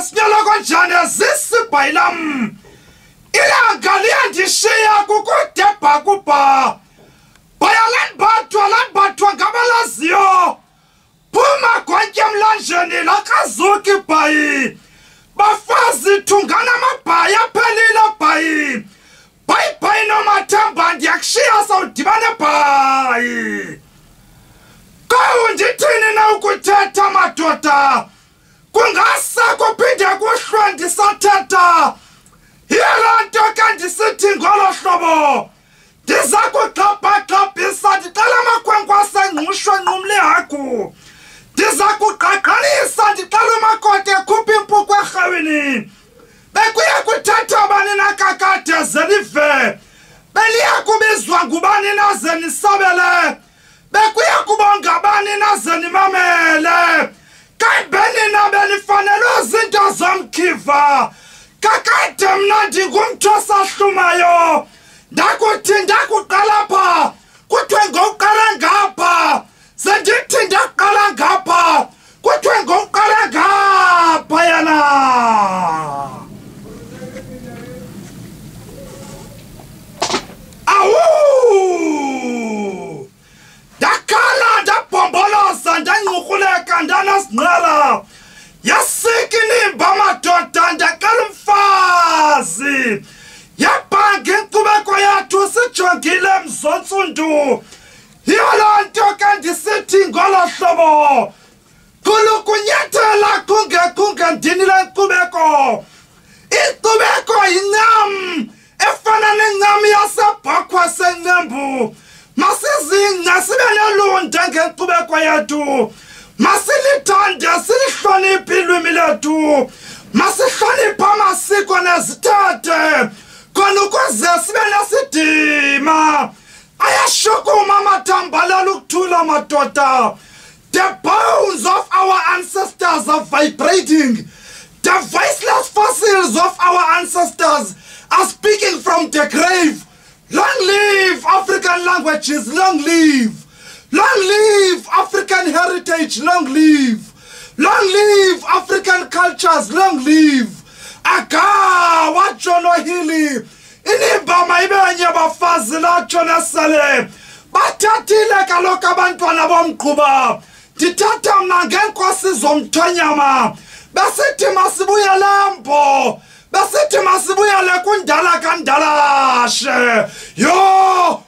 sinyala kanjani zisibhayilam ilanga liyandishiya kukudebha kubha bayalanbathwa ngabalaziyo phuma gonke emlanjeni lakazuki bhayi bafazi thungana amabhayi aphelile bhayi bhayi nomathemba ndiyakushiya sawudibane bhayi kawu ndithini na ukuthetha madoda kungase kuphinde kuhlwe ndisathetha yiloo nto ke ndisithi ngolo hlobo ndiza kuxhaphaxhaphisa ndicela amakhwenkwana asengqushwe nqumle hagu ndiza kuqaqalisa ndicela umakoti ekhuphe impuku erhawini bekuye kuthetha bani na kakade zelive beliya kubizwa ngubani naze nisabele bekuye kubonga bani naze nimamele kayibeni na benifanelwe zinto zomkhiva kakade mna ndingumXhosa ahlumayo ndakuthi ndakuqala pha kuthiwe ngokuqala ngapha sendithi ndaqala ngapha kuthiwe ngokuqala ngapha yana awu ndakhala ndabhomboloza ndancukruleka ndanasinqala yasika inimba madoda ndaqala umfazi yabhanga inkcubeko yathu sijongile mzontsundu yiloo nto ke ndisithi ngolo hlobo kulukunyathela kunge ndini le nkcubeko inkcubeko yincam efana nencam yasebhokhwe sencembu masizingca sibe nelunde ngenkcubeko yethu masilithande silihloniphe ilwimi lethu masihloniphe amasiko nezithethe khona ukuze sibe nesidima ayashukuma amathambalala ukuthula madoda the bones of our ancestors are vibrating the voiceless fossils of our ancestors are speaking from the grave. Long live African languages, long live African heritage, long live African cultures, long live aga wajono hili inimba maibenye bafazi latsho nesele bathathile kaloku abantwana bomqhuba ndithatha mna ngeenkosi zomthonyama besithi masibuyele mbo besithi masibuyele kundala kandalashe yo